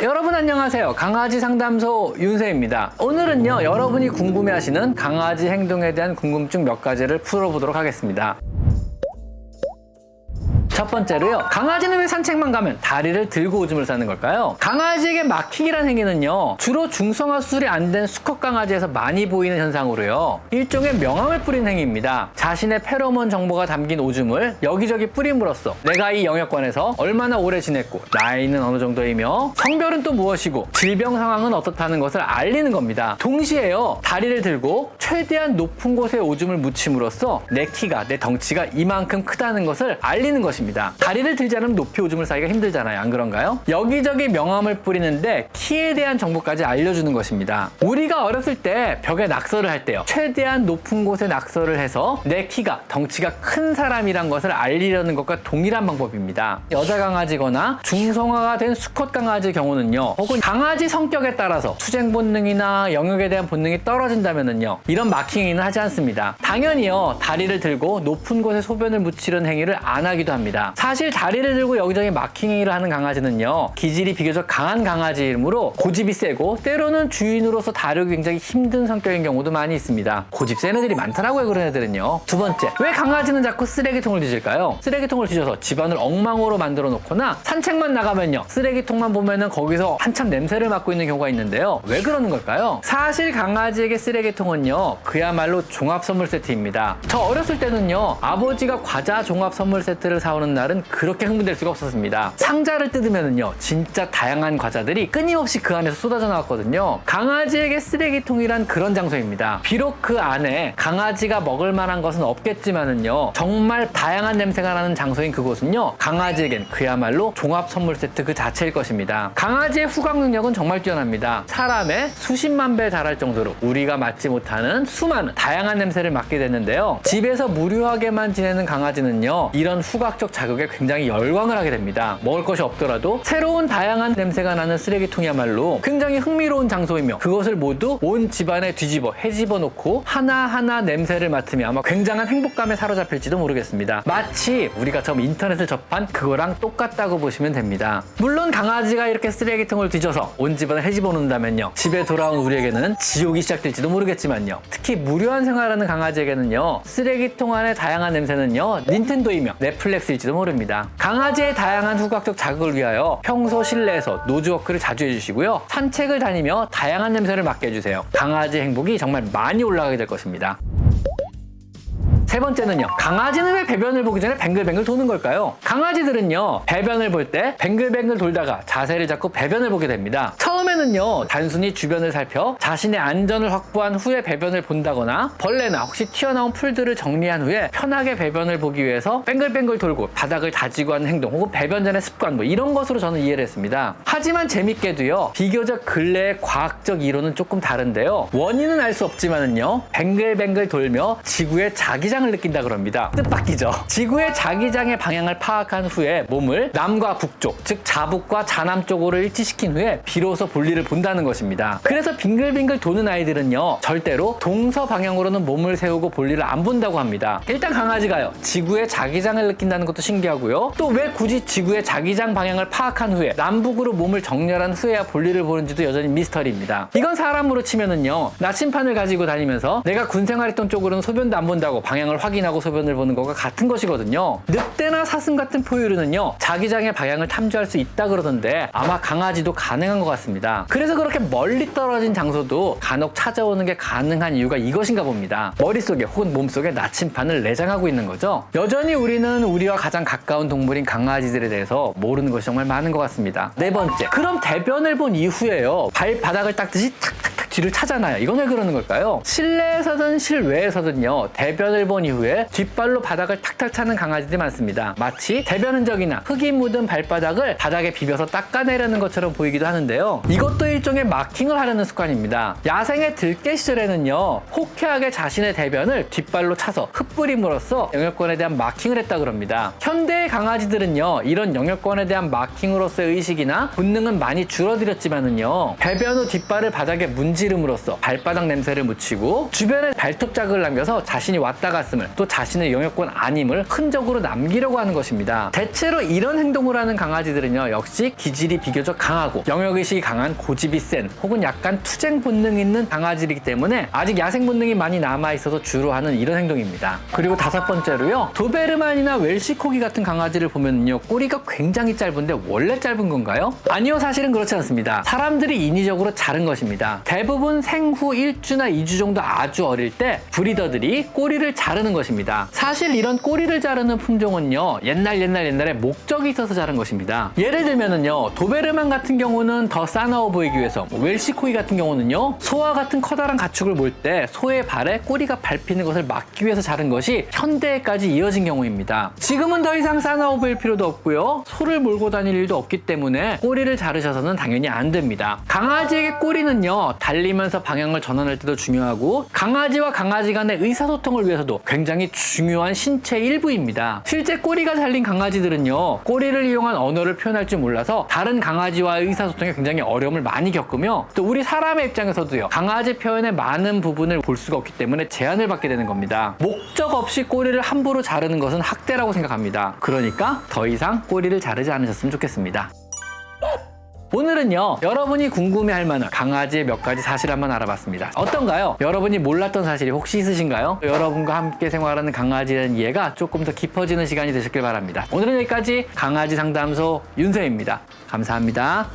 여러분 안녕하세요. 강아지 상담소 윤세입니다. 오늘은요, 여러분이 궁금해하시는 강아지 행동에 대한 궁금증 몇 가지를 풀어보도록 하겠습니다. 첫 번째로요, 강아지는 왜 산책만 가면 다리를 들고 오줌을 싸는 걸까요? 강아지에게 마킹이라는 행위는요, 주로 중성화 수술이 안 된 수컷 강아지에서 많이 보이는 현상으로요, 일종의 명함을 뿌리는 행위입니다. 자신의 페로몬 정보가 담긴 오줌을 여기저기 뿌림으로써 내가 이 영역권에서 얼마나 오래 지냈고, 나이는 어느 정도이며, 성별은 또 무엇이고, 질병 상황은 어떻다는 것을 알리는 겁니다. 동시에요, 다리를 들고 최대한 높은 곳에 오줌을 묻힘으로써 내 키가, 내 덩치가 이만큼 크다는 것을 알리는 것입니다. 다리를 들지 않으면 높이 오줌을 싸기가 힘들잖아요. 안 그런가요? 여기저기 명함을 뿌리는데 키에 대한 정보까지 알려주는 것입니다. 우리가 어렸을 때 벽에 낙서를 할 때요, 최대한 높은 곳에 낙서를 해서 내 키가, 덩치가 큰 사람이란 것을 알리려는 것과 동일한 방법입니다. 여자 강아지거나 중성화가 된 수컷 강아지의 경우는요, 혹은 강아지 성격에 따라서 투쟁 본능이나 영역에 대한 본능이 떨어진다면은요, 이런 마킹 행위는 하지 않습니다. 당연히요, 다리를 들고 높은 곳에 소변을 묻히려는 행위를 안 하기도 합니다. 사실 다리를 들고 여기저기 마킹 행위를 하는 강아지는요, 기질이 비교적 강한 강아지이므로 고집이 세고 때로는 주인으로서 다루기 굉장히 힘든 성격인 경우도 많이 있습니다. 고집 센 애들이 많더라고요, 그런 애들은요. 두 번째, 왜 강아지는 자꾸 쓰레기통을 뒤질까요? 쓰레기통을 뒤져서 집안을 엉망으로 만들어 놓거나 산책만 나가면요, 쓰레기통만 보면은 거기서 한참 냄새를 맡고 있는 경우가 있는데요. 왜 그러는 걸까요? 사실 강아지에게 쓰레기통은요, 그야말로 종합 선물 세트입니다. 저 어렸을 때는요, 아버지가 과자 종합 선물 세트를 사오는 날은 그렇게 흥분될 수가 없었습니다. 상자를 뜯으면은요, 진짜 다양한 과자들이 끊임없이 그 안에서 쏟아져 나왔거든요. 강아지에게 쓰레기통이란 그런 장소입니다. 비록 그 안에 강아지가 먹을 만한 것은 없겠지만은요, 정말 다양한 냄새가 나는 장소인 그곳은요, 강아지에겐 그야말로 종합 선물 세트 그 자체일 것입니다. 강아지의 후각 능력은 정말 뛰어납니다. 사람의 수십만 배에 달할 정도로 우리가 맡지 못하는 수많은 다양한 냄새를 맡게 됐는데요, 집에서 무료하게만 지내는 강아지는요, 이런 후각적 자극에 굉장히 열광을 하게 됩니다. 먹을 것이 없더라도 새로운 다양한 냄새가 나는 쓰레기통이야말로 굉장히 흥미로운 장소이며, 그것을 모두 온 집안에 뒤집어 헤집어 놓고 하나하나 냄새를 맡으며 아마 굉장한 행복감에 사로잡힐지도 모르겠습니다. 마치 우리가 처음 인터넷을 접한 그거랑 똑같다고 보시면 됩니다. 물론 강아지가 이렇게 쓰레기통을 뒤져서 온 집안을 헤집어 놓는다면요, 집에 돌아온 우리에게는 지옥이 시작될지도 모르겠지만요, 특히 무료한 생활하는 강아지에게는요, 쓰레기통 안의 다양한 냄새는요, 닌텐도이며 넷플릭스일지도 모릅니다. 강아지의 다양한 후각적 자극을 위하여 평소 실내에서 노즈워크를 자주 해주시고요, 산책을 다니며 다양한 냄새를 맡게 해주세요. 강아지 행복이 정말 많이 올라가게 될 것입니다. 세 번째는요, 강아지는 왜 배변을 보기 전에 뱅글뱅글 도는 걸까요? 강아지들은요, 배변을 볼 때 뱅글뱅글 돌다가 자세를 잡고 배변을 보게 됩니다. 처음에는요, 단순히 주변을 살펴 자신의 안전을 확보한 후에 배변을 본다거나, 벌레나 혹시 튀어나온 풀들을 정리한 후에 편하게 배변을 보기 위해서 뱅글뱅글 돌고 바닥을 다지고 하는 행동, 혹은 배변 전의 습관, 이런 것으로 저는 이해를 했습니다. 하지만 재밌게도요, 비교적 근래의 과학적 이론은 조금 다른데요, 원인은 알 수 없지만은요, 뱅글뱅글 돌며 지구의 자기장을 느낀다 그럽니다. 뜻밖이죠. 지구의 자기장의 방향을 파악한 후에 몸을 남과 북쪽, 즉 자북과 자남 쪽으로 일치시킨 후에 비로소 볼일을 본다는 것입니다. 그래서 빙글빙글 도는 아이들은요, 절대로 동서 방향으로는 몸을 세우고 볼일을 안 본다고 합니다. 일단 강아지가요, 지구의 자기장을 느낀다는 것도 신기하고요, 또 왜 굳이 지구의 자기장 방향을 파악한 후에 남북으로 몸을 정렬한 후에야 볼일을 보는지도 여전히 미스터리입니다. 이건 사람으로 치면은요, 나침판을 가지고 다니면서 내가 군생활했던 쪽으로는 소변도 안 본다고 방향을 확인하고 소변을 보는 것과 같은 것이거든요. 늑대나 사슴 같은 포유류는요, 자기장의 방향을 탐지할 수 있다 그러던데 아마 강아지도 가능한 것 같습니다. 그래서 그렇게 멀리 떨어진 장소도 간혹 찾아오는 게 가능한 이유가 이것인가 봅니다. 머릿속에 혹은 몸속에 나침판을 내장하고 있는 거죠. 여전히 우리는 우리와 가장 가까운 동물인 강아지들에 대해서 모르는 것이 정말 많은 것 같습니다. 네 번째, 그럼 대변을 본 이후에요, 발바닥을 닦듯이 탁탁탁 뒤를 차잖아요. 이건 왜 그러는 걸까요? 실내에서든 실외에서든요, 대변을 본 이후에 뒷발로 바닥을 탁탁 차는 강아지들이 많습니다. 마치 대변 흔적이나 흙이 묻은 발바닥을 바닥에 비벼서 닦아내려는 것처럼 보이기도 하는데요, 이것도 일종의 마킹을 하려는 습관입니다. 야생의 들개 시절에는요, 호쾌하게 자신의 대변을 뒷발로 차서 흩뿌림으로써 영역권에 대한 마킹을 했다 그럽니다. 현대의 강아지들은요, 이런 영역권에 대한 마킹으로서의 의식이나 본능은 많이 줄어들었지만은요, 배변 후 뒷발을 바닥에 문지 문지름으로써 발바닥 냄새를 묻히고 주변에 발톱 자국을 남겨서 자신이 왔다 갔음을 또 자신의 영역권 아님을 흔적으로 남기려고 하는 것입니다. 대체로 이런 행동을 하는 강아지들은요 역시 기질이 비교적 강하고 영역의식이 강한 고집이 센 혹은 약간 투쟁 본능이 있는 강아지이기 때문에 아직 야생 본능이 많이 남아있어서 주로 하는 이런 행동입니다. 그리고 다섯 번째로요, 도베르만이나 웰시코기 같은 강아지를 보면요 꼬리가 굉장히 짧은데 원래 짧은 건가요? 아니요, 사실은 그렇지 않습니다. 사람들이 인위적으로 자른 것입니다. 대부분 생후 1주나 2주 정도 아주 어릴 때 브리더들이 꼬리를 자르는 것입니다. 사실 이런 꼬리를 자르는 품종은요 옛날에 목적이 있어서 자른 것입니다. 예를 들면은요 도베르만 같은 경우는 더 싸나워 보이기 위해서, 웰시코기 같은 경우는요 소와 같은 커다란 가축을 몰 때 소의 발에 꼬리가 밟히는 것을 막기 위해서 자른 것이 현대까지 이어진 경우입니다. 지금은 더 이상 싸나워 보일 필요도 없고요, 소를 몰고 다닐 일도 없기 때문에 꼬리를 자르셔서는 당연히 안 됩니다. 강아지에게 꼬리는요 달리면서 방향을 전환할 때도 중요하고 강아지와 강아지 간의 의사소통을 위해서도 굉장히 중요한 신체 일부입니다. 실제 꼬리가 잘린 강아지들은요 꼬리를 이용한 언어를 표현할 줄 몰라서 다른 강아지와의 의사소통에 굉장히 어려움을 많이 겪으며, 또 우리 사람의 입장에서도요 강아지 표현의 많은 부분을 볼 수가 없기 때문에 제한을 받게 되는 겁니다. 목적 없이 꼬리를 함부로 자르는 것은 학대라고 생각합니다. 그러니까 더 이상 꼬리를 자르지 않으셨으면 좋겠습니다. 오늘은요 여러분이 궁금해할 만한 강아지의 몇 가지 사실 한번 알아봤습니다. 어떤가요? 여러분이 몰랐던 사실이 혹시 있으신가요? 여러분과 함께 생활하는 강아지에 대한 이해가 조금 더 깊어지는 시간이 되셨길 바랍니다. 오늘은 여기까지 강아지 상담소 윤세입니다. 감사합니다.